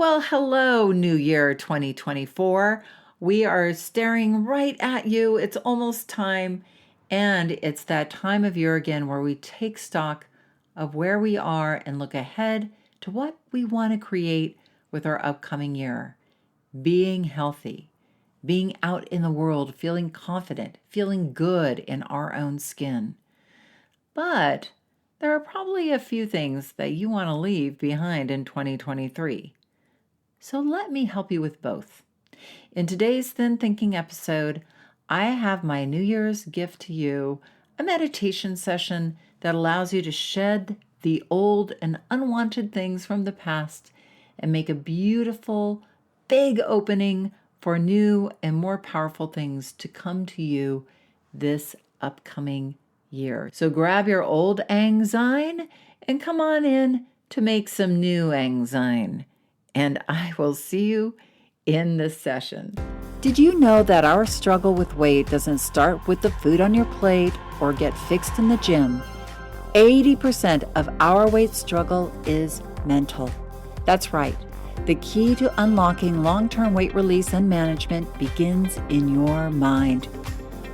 Well, hello, New Year 2024. We are staring right at you. It's almost time, and it's that time of year again where we take stock of where we are and look ahead to what we want to create with our upcoming year. Being healthy, being out in the world, feeling confident, feeling good in our own skin. But there are probably a few things that you want to leave behind in 2023. So let me help you with both. In today's Thin Thinking episode, I have my New Year's gift to you, a meditation session that allows you to shed the old and unwanted things from the past and make a beautiful, big opening for new and more powerful things to come to you this upcoming year. So grab your old syne and come on in to make some new syne. And I will see you in the session. Did you know that our struggle with weight doesn't start with the food on your plate or get fixed in the gym? 80% of our weight struggle is mental. That's right. The key to unlocking long-term weight release and management begins in your mind.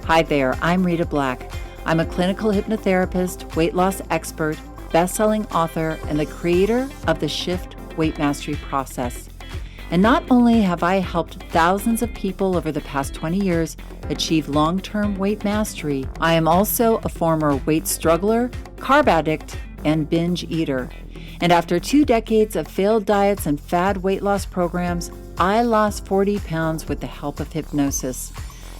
Hi there, I'm Rita Black. I'm a clinical hypnotherapist, weight loss expert, best-selling author, and the creator of the Shift Weight Mastery process. And not only have I helped thousands of people over the past 20 years achieve long-term weight mastery, I am also a former weight struggler, carb addict, and binge eater. And after 2 decades of failed diets and fad weight loss programs, I lost 40 pounds with the help of hypnosis.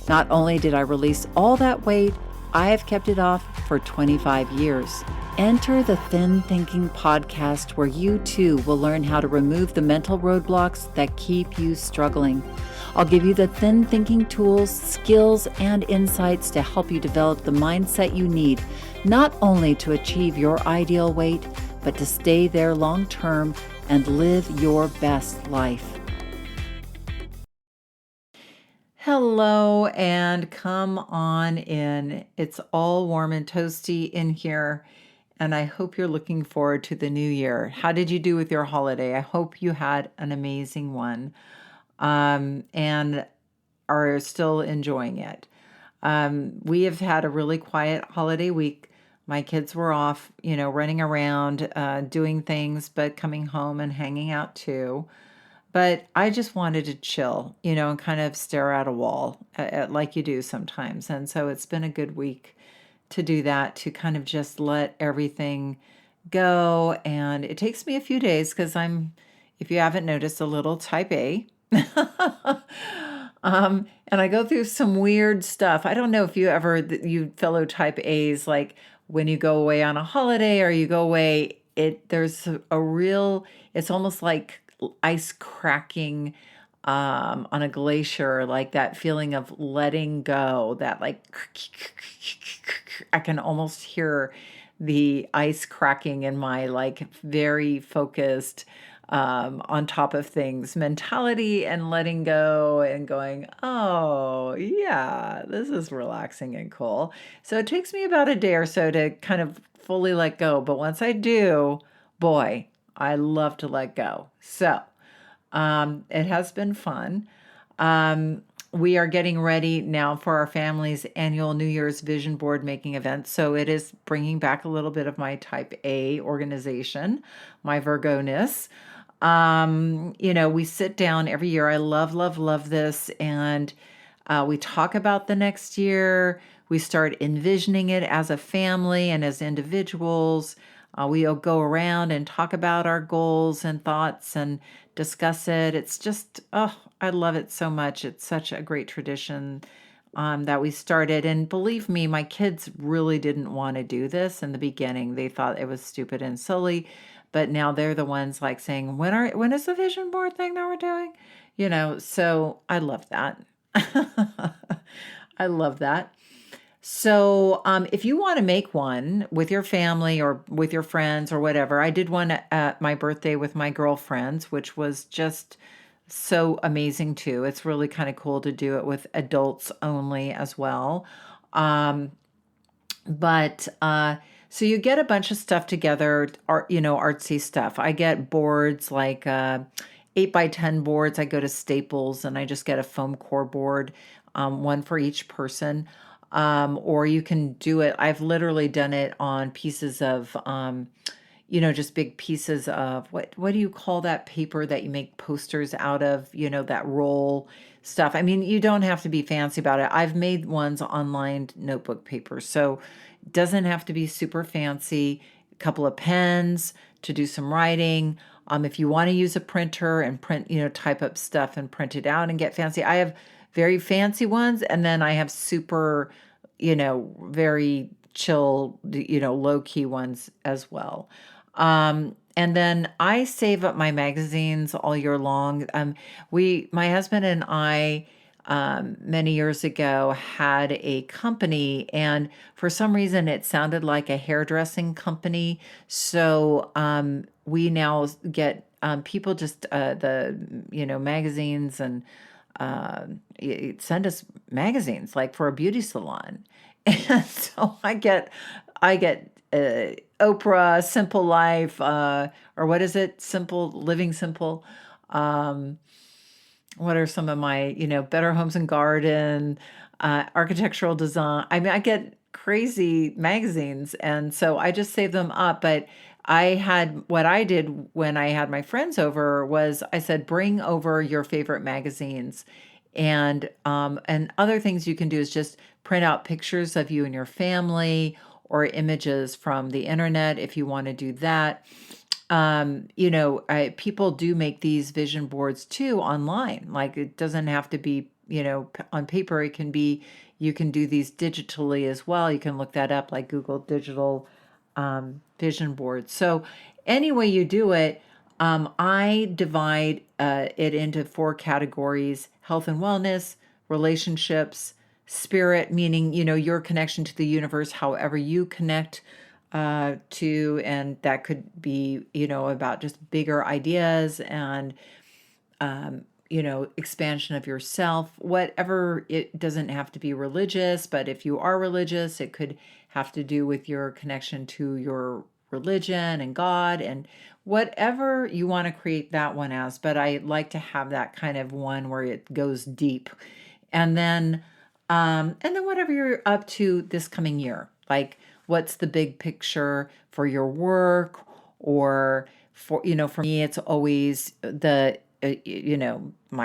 Not only did I release all that weight, I have kept it off for 25 years. Enter the Thin Thinking podcast, where you too will learn how to remove the mental roadblocks that keep you struggling. I'll give you the thin thinking tools, skills, and insights to help you develop the mindset you need, not only to achieve your ideal weight, but to stay there long term and live your best life. Hello, and come on in. It's all warm and toasty in here, and I hope you're looking forward to the new year. How did you do with your holiday? I hope you had an amazing one, and are still enjoying it. We have had a really quiet holiday week. My kids were off, running around, doing things, but coming home and hanging out too. But I just wanted to chill, and kind of stare at a wall like you do sometimes. And so it's been a good week to do that, to kind of just let everything go. And it takes me a few days because if you haven't noticed, a little type A. And I go through some weird stuff. I don't know if you fellow type A's, like when you go away on a holiday or you go away, there's it's almost like ice cracking on a glacier, like that feeling of letting go, that like I can almost hear the ice cracking in my like very focused on top of things mentality, and letting go and going, oh yeah, this is relaxing and cool. So it takes me about a day or so to kind of fully let go, but once I do, boy, I love to let go. So it has been fun. We are getting ready now for our family's annual New Year's vision board making event. So it is bringing back a little bit of my type A organization, my Virgo-ness. We sit down every year. I love, love, love this. And we talk about the next year. We start envisioning it as a family and as individuals. We'll go around and talk about our goals and thoughts and discuss it. It's just, I love it so much. It's such a great tradition that we started. And believe me, my kids really didn't want to do this in the beginning. They thought it was stupid and silly. But now they're the ones like saying, when is the vision board thing that we're doing? So I love that. I love that. So if you want to make one with your family or with your friends or whatever, I did one at my birthday with my girlfriends, which was just so amazing too. It's really kind of cool to do it with adults only as well. But so you get a bunch of stuff together, artsy stuff. I get boards like 8x10 boards. I go to Staples and I just get a foam core board, one for each person. Or you can do it. I've literally done it on pieces of, just big pieces of what do you call that paper that you make posters out of, that roll stuff. I mean, you don't have to be fancy about it. I've made ones on lined notebook paper, so it doesn't have to be super fancy. A couple of pens to do some writing. If you want to use a printer and print, type up stuff and print it out and get fancy. I have very fancy ones, and then I have super, very chill, low key ones as well. And then I save up my magazines all year long. My husband and I, many years ago had a company, and for some reason it sounded like a hairdressing company. So, we now get, people just, magazines and, send us magazines like for a beauty salon. And so I get Oprah, Simple Life, or what is it? Simple Living Simple. Um, what are some of my, Better Homes and Garden, architectural design. I mean, I get crazy magazines, and so I just save them up. But what I did when I had my friends over was I said, bring over your favorite magazines. And other things you can do is just print out pictures of you and your family or images from the internet if you want to do that. People do make these vision boards too online. Like it doesn't have to be, on paper. It can be, you can do these digitally as well. You can look that up, like Google digital vision boards. So any way you do it, I divide it into 4 categories: health and wellness, relationships, spirit, meaning, your connection to the universe, however you connect and that could be, about just bigger ideas and, expansion of yourself, whatever. It doesn't have to be religious, but if you are religious, it could have to do with your connection to your religion and God and whatever you want to create that one as. But I like to have that kind of one where it goes deep. And then whatever you're up to this coming year, like what's the big picture for your work, or for me, it's always my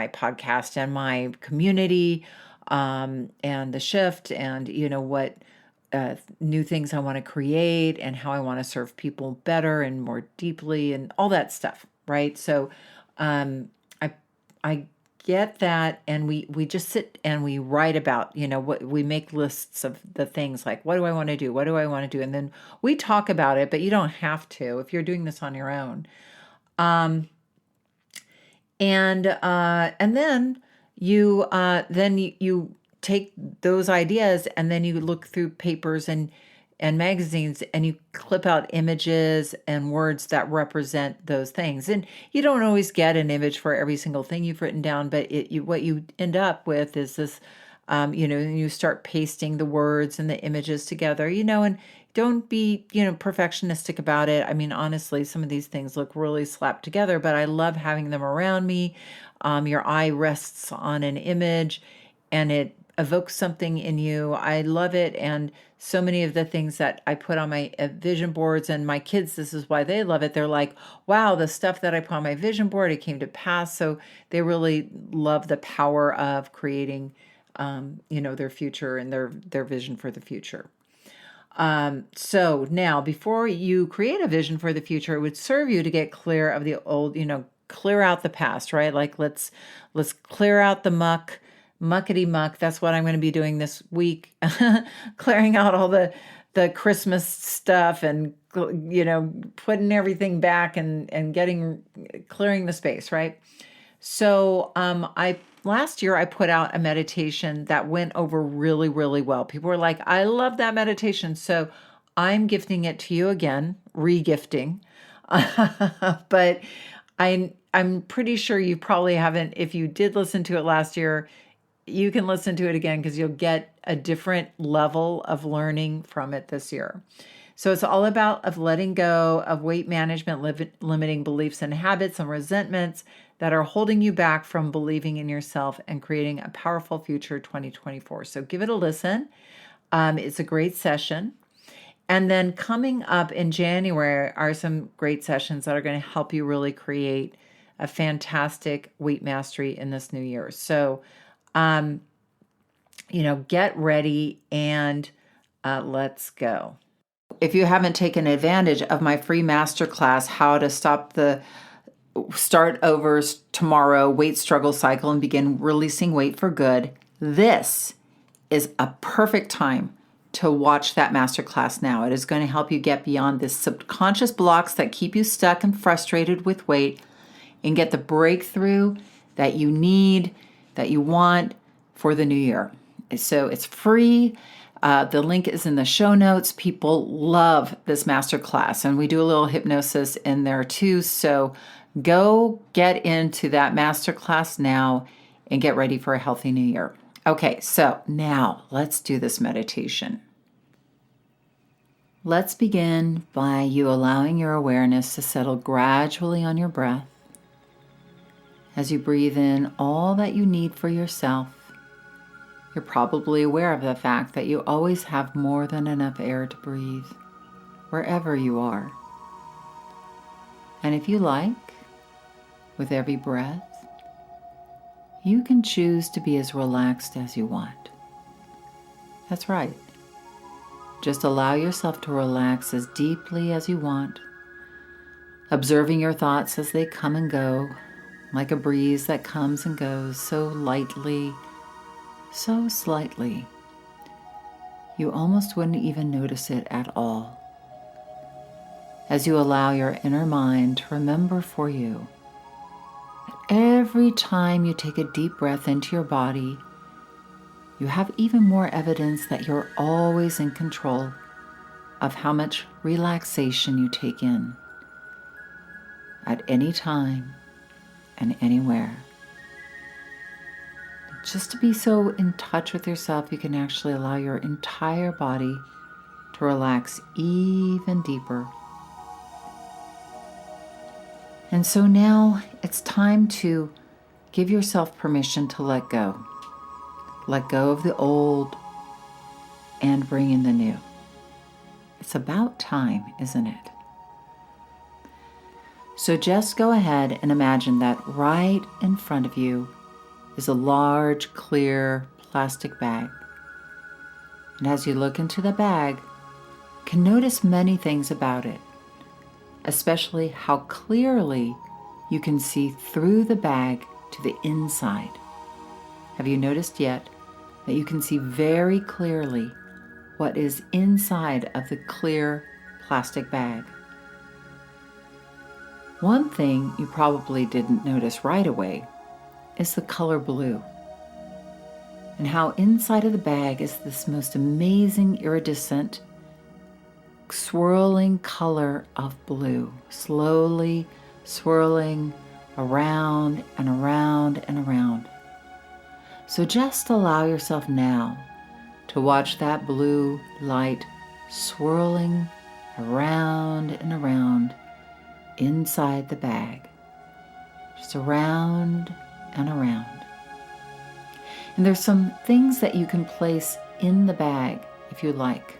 podcast and my community, and the shift, and, what new things I want to create and how I want to serve people better and more deeply and all that stuff. Right. So, I, I get that. And we just sit and we write about, what we make lists of the things like, what do I want to do? What do I want to do? And then we talk about it, but you don't have to if you're doing this on your own. And then you take those ideas and then you look through papers and magazines and you clip out images and words that represent those things. And you don't always get an image for every single thing you've written down, but what you end up with is this, you start pasting the words and the images together, and don't be, perfectionistic about it. I mean, honestly, some of these things look really slapped together, but I love having them around me. Your eye rests on an image and it evokes something in you. I love it. And so many of the things that I put on my vision boards, and my kids, this is why they love it. They're like, wow, the stuff that I put on my vision board, it came to pass. So they really love the power of creating, their future and their vision for the future. So now, before you create a vision for the future, it would serve you to get clear of the old, clear out the past, right? Like let's clear out the muckety muck. That's what I'm going to be doing this week, clearing out all the Christmas stuff and, putting everything back and clearing the space, right? So, last year I put out a meditation that went over really, really well. People were like, I love that meditation. So I'm gifting it to you again, re-gifting. But I'm pretty sure you probably haven't. If you did listen to it last year, you can listen to it again because you'll get a different level of learning from it this year. So it's all about letting go of weight management, limiting beliefs and habits and resentments that are holding you back from believing in yourself and creating a powerful future 2024. So give it a listen. It's a great session. And then coming up in January are some great sessions that are going to help you really create a fantastic weight mastery in this new year. So, get ready and let's go. If you haven't taken advantage of my free masterclass, How to Stop the Start Over Tomorrow Weight Struggle Cycle and Begin Releasing Weight for Good, this is a perfect time to watch that masterclass now. It is going to help you get beyond the subconscious blocks that keep you stuck and frustrated with weight and get the breakthrough that you need, that you want for the new year. So it's free. The link is in the show notes. People love this masterclass, and we do a little hypnosis in there too. So go get into that masterclass now and get ready for a healthy new year. Okay, so now let's do this meditation. Let's begin by you allowing your awareness to settle gradually on your breath as you breathe in all that you need for yourself. You're probably aware of the fact that you always have more than enough air to breathe, wherever you are. And if you like, with every breath, you can choose to be as relaxed as you want. That's right. Just allow yourself to relax as deeply as you want, observing your thoughts as they come and go, like a breeze that comes and goes so lightly, so slightly, you almost wouldn't even notice it at all. As you allow your inner mind to remember for you that every time you take a deep breath into your body, you have even more evidence that you're always in control of how much relaxation you take in at any time and anywhere. Just to be so in touch with yourself, you can actually allow your entire body to relax even deeper. And so now it's time to give yourself permission to let go. Let go of the old and bring in the new. It's about time, isn't it? So just go ahead and imagine that right in front of you is a large, clear plastic bag. And as you look into the bag, you can notice many things about it, especially how clearly you can see through the bag to the inside. Have you noticed yet that you can see very clearly what is inside of the clear plastic bag? One thing you probably didn't notice right away is the color blue, and how inside of the bag is this most amazing iridescent swirling color of blue, slowly swirling around and around and around. So just allow yourself now to watch that blue light swirling around and around inside the bag, just around and around. And there's some things that you can place in the bag if you like.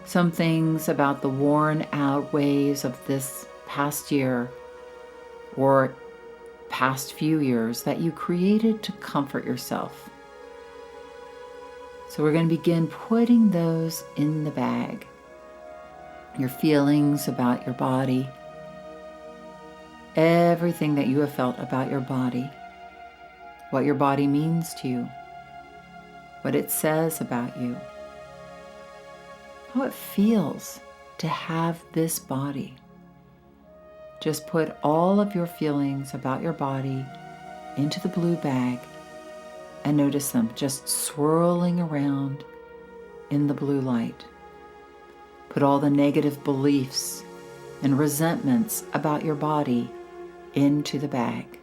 Some things about the worn out ways of this past year or past few years that you created to comfort yourself. So we're going to begin putting those in the bag. Your feelings about your body, everything that you have felt about your body, what your body means to you, what it says about you, how it feels to have this body. Just put all of your feelings about your body into the blue bag and notice them just swirling around in the blue light. Put all the negative beliefs and resentments about your body into the bag.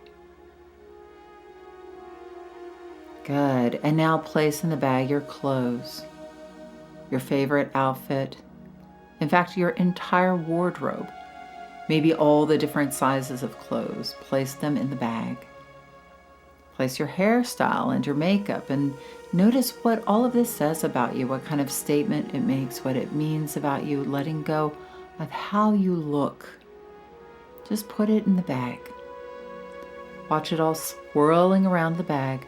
Good. And now place in the bag your clothes, your favorite outfit, in fact, your entire wardrobe. Maybe all the different sizes of clothes. Place them in the bag. Place your hairstyle and your makeup and notice what all of this says about you, what kind of statement it makes, what it means about you, letting go of how you look. Just put it in the bag. Watch it all swirling around the bag.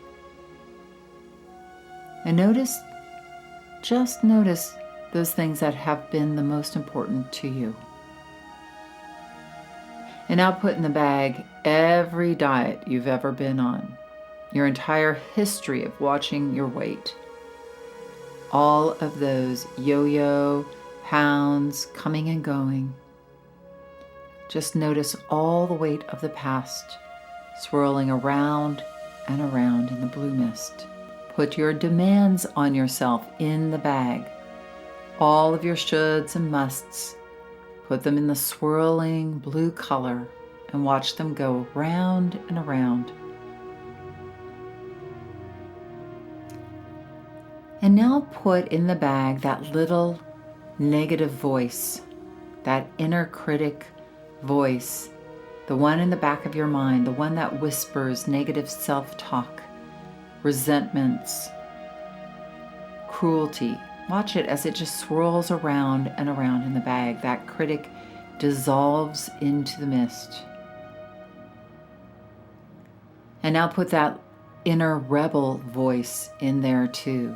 And just notice those things that have been the most important to you. And now put in the bag every diet you've ever been on, your entire history of watching your weight. All of those yo-yo pounds coming and going. Just notice all the weight of the past swirling around and around in the blue mist. Put your demands on yourself in the bag. All of your shoulds and musts. Put them in the swirling blue color and watch them go round and around. And now put in the bag that little negative voice, that inner critic voice, the one in the back of your mind, the one that whispers negative self-talk, resentments, cruelty. Watch it as it just swirls around and around in the bag. That critic dissolves into the mist. And now put that inner rebel voice in there too.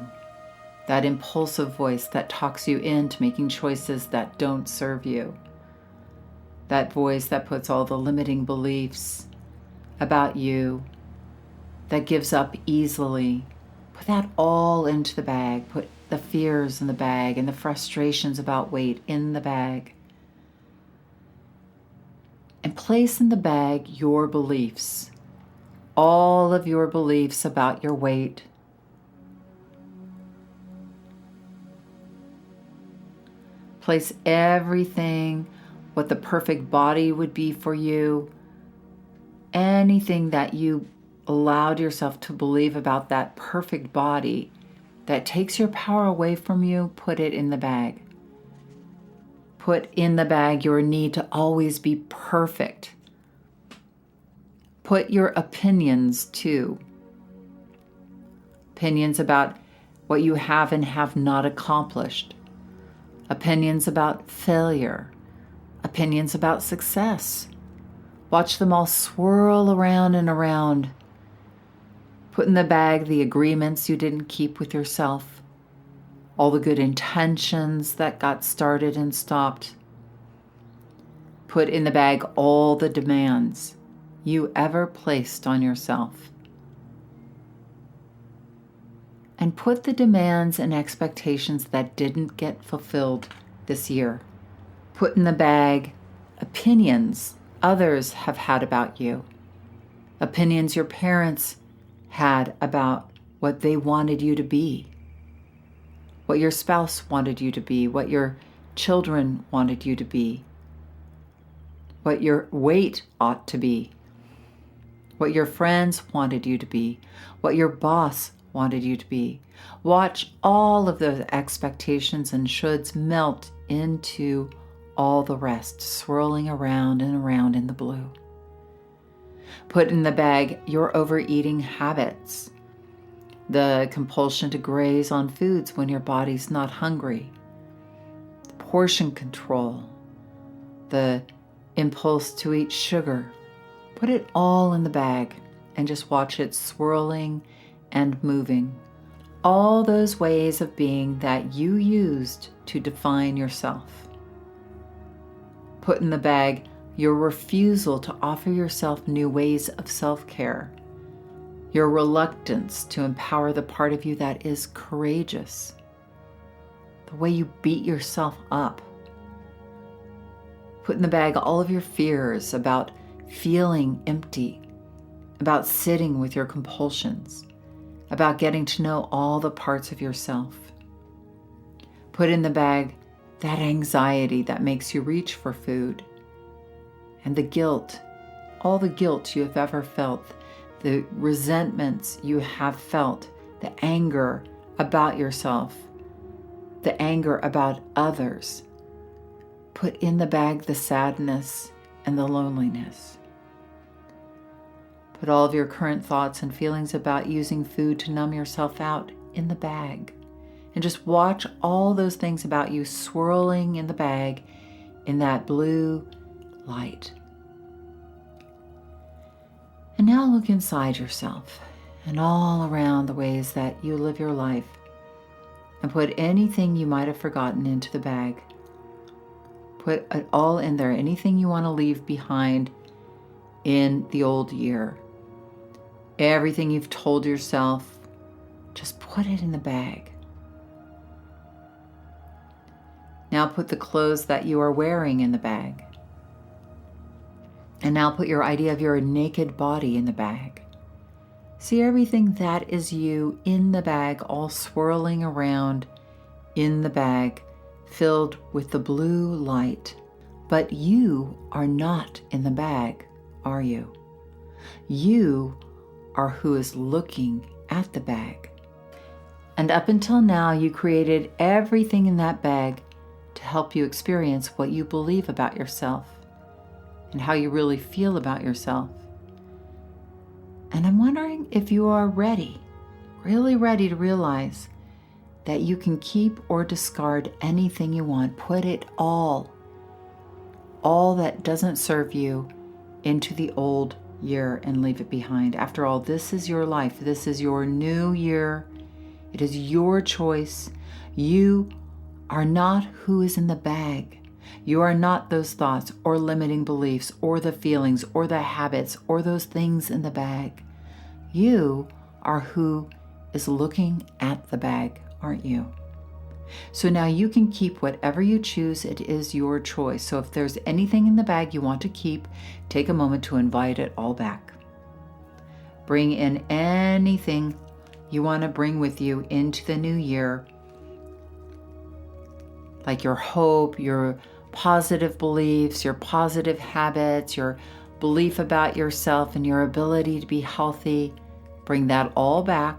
That impulsive voice that talks you into making choices that don't serve you. That voice that puts all the limiting beliefs about you, that gives up easily. Put that all into the bag. Put the fears in the bag and the frustrations about weight in the bag. And place in the bag your beliefs. All of your beliefs about your weight. Place everything, what the perfect body would be for you, anything that you allowed yourself to believe about that perfect body that takes your power away from you, put it in the bag. Put in the bag your need to always be perfect. Put your opinions too. Opinions about what you have and have not accomplished. Opinions about failure. Opinions about success. Watch them all swirl around and around. Put in the bag the agreements you didn't keep with yourself. All the good intentions that got started and stopped. Put in the bag all the demands you ever placed on yourself. And put the demands and expectations that didn't get fulfilled this year. Put in the bag opinions others have had about you. Opinions your parents had about what they wanted you to be. What your spouse wanted you to be. What your children wanted you to be. What your weight ought to be. What your friends wanted you to be. What your boss wanted you to be. Watch all of those expectations and shoulds melt into all the rest, swirling around and around in the blue. Put in the bag your overeating habits, the compulsion to graze on foods when your body's not hungry, the portion control, the impulse to eat sugar. Put it all in the bag and just watch it swirling and moving. All those ways of being that you used to define yourself. Put in the bag your refusal to offer yourself new ways of self-care, your reluctance to empower the part of you that is courageous, the way you beat yourself up. Put in the bag all of your fears about feeling empty, about sitting with your compulsions, about getting to know all the parts of yourself. Put in the bag that anxiety that makes you reach for food, and the guilt, all the guilt you have ever felt, the resentments you have felt, the anger about yourself, the anger about others. Put in the bag the sadness and the loneliness. Put all of your current thoughts and feelings about using food to numb yourself out in the bag. And just watch all those things about you swirling in the bag in that blue light. And now look inside yourself and all around the ways that you live your life, and put anything you might have forgotten into the bag. Put it all in there, anything you want to leave behind in the old year. Everything you've told yourself, just put it in the bag. Now put the clothes that you are wearing in the bag. And now put your idea of your naked body in the bag. See everything that is you in the bag, all swirling around in the bag, filled with the blue light. But you are not in the bag, are you? You are who is looking at the bag. And up until now, you created everything in that bag to help you experience what you believe about yourself and how you really feel about yourself. And I'm wondering if you are ready, really ready to realize that you can keep or discard anything you want. Put it all that doesn't serve you, into the old year and leave it behind. After all, this is your life. This is your new year. It is your choice. You are not who is in the bag. You are not those thoughts or limiting beliefs or the feelings or the habits or those things in the bag. You are who is looking at the bag, aren't you? So now you can keep whatever you choose. It is your choice. So if there's anything in the bag you want to keep, take a moment to invite it all back. Bring in anything you want to bring with you into the new year, like your hope, your positive beliefs, your positive habits, your belief about yourself and your ability to be healthy. Bring that all back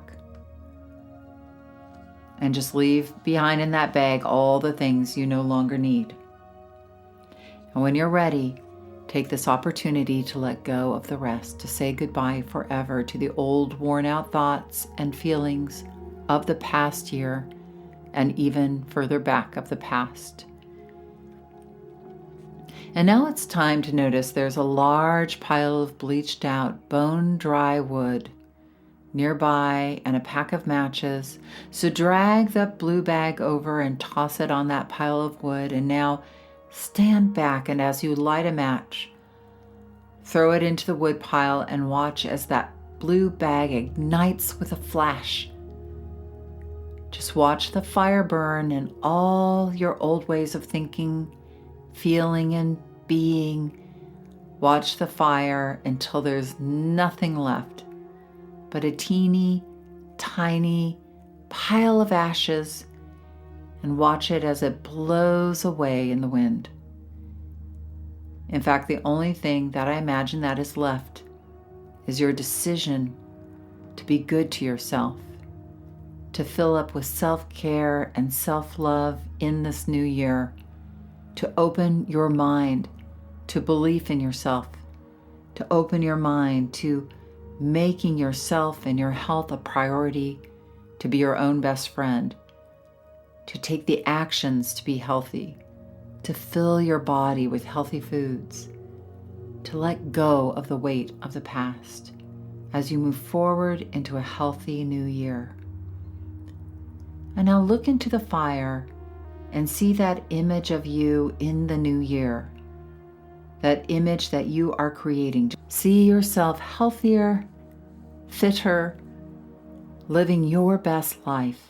and just leave behind in that bag all the things you no longer need. And when you're ready, take this opportunity to let go of the rest, to say goodbye forever to the old worn out thoughts and feelings of the past year and even further back of the past. And now it's time to notice there's a large pile of bleached out, bone dry wood nearby and a pack of matches. So drag that blue bag over and toss it on that pile of wood. And now stand back, and as you light a match, throw it into the wood pile and watch as that blue bag ignites with a flash. Just watch the fire burn and all your old ways of thinking, feeling, and being. Watch the fire until there's nothing left but a teeny tiny pile of ashes, and watch it as it blows away in the wind. In fact, the only thing that I imagine that is left is your decision to be good to yourself, to fill up with self-care and self-love in this new year, to open your mind to belief in yourself, to open your mind to making yourself and your health a priority, to be your own best friend, to take the actions to be healthy, to fill your body with healthy foods, to let go of the weight of the past as you move forward into a healthy new year. And now look into the fire and see that image of you in the new year, that image that you are creating. See yourself healthier, fitter, living your best life.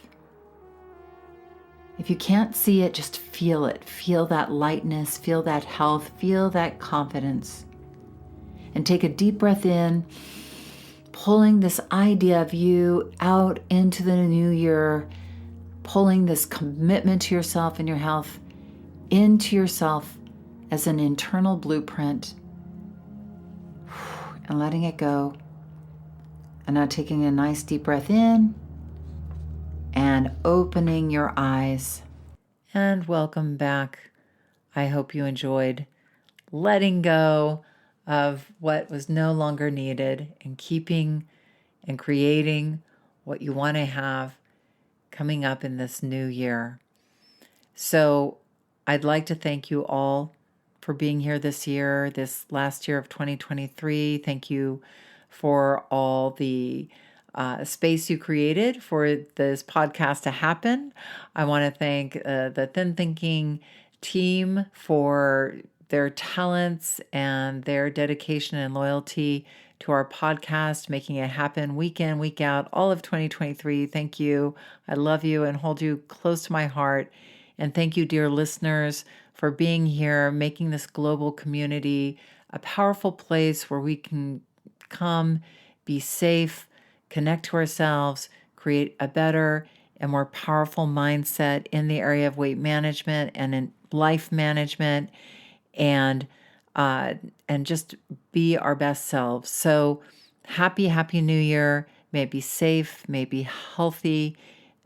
If you can't see it, just feel it. Feel that lightness, feel that health, feel that confidence. And take a deep breath in, pulling this idea of you out into the new year, pulling this commitment to yourself and your health into yourself as an internal blueprint, and letting it go. And now taking a nice deep breath in and opening your eyes. And welcome back. I hope you enjoyed letting go of what was no longer needed and keeping and creating what you want to have coming up in this new year. So I'd like to thank you all for being here this year, this last year of 2023. Thank you for all the space you created for this podcast to happen. I want to thank the Thin Thinking team for their talents and their dedication and loyalty to our podcast, making it happen week in, week out, all of 2023. Thank you. I love you and hold you close to my heart. And thank you, dear listeners, for being here, making this global community a powerful place where we can come, be safe, connect to ourselves, create a better and more powerful mindset in the area of weight management and in life management, and just be our best selves. So happy New Year. May it be safe, may it be healthy,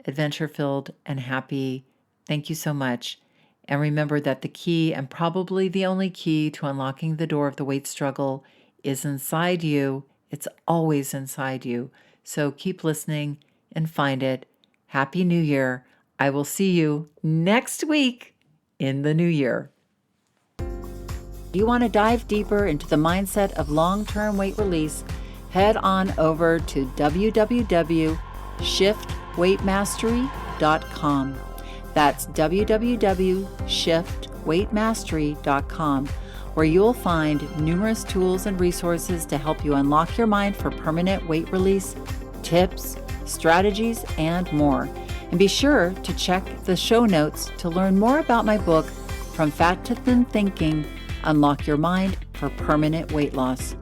adventure-filled, and happy. Thank you so much. And remember that the key, and probably the only key to unlocking the door of the weight struggle, is inside you. It's always inside you. So keep listening and find it. Happy New Year. I will see you next week in the new year. Do you want to dive deeper into the mindset of long-term weight release? Head on over to www.shiftweightmastery.com. That's www.shiftweightmastery.com, where you'll find numerous tools and resources to help you unlock your mind for permanent weight release, tips, strategies, and more. And be sure to check the show notes to learn more about my book, From Fat to Thin Thinking, Unlock Your Mind for Permanent Weight Loss.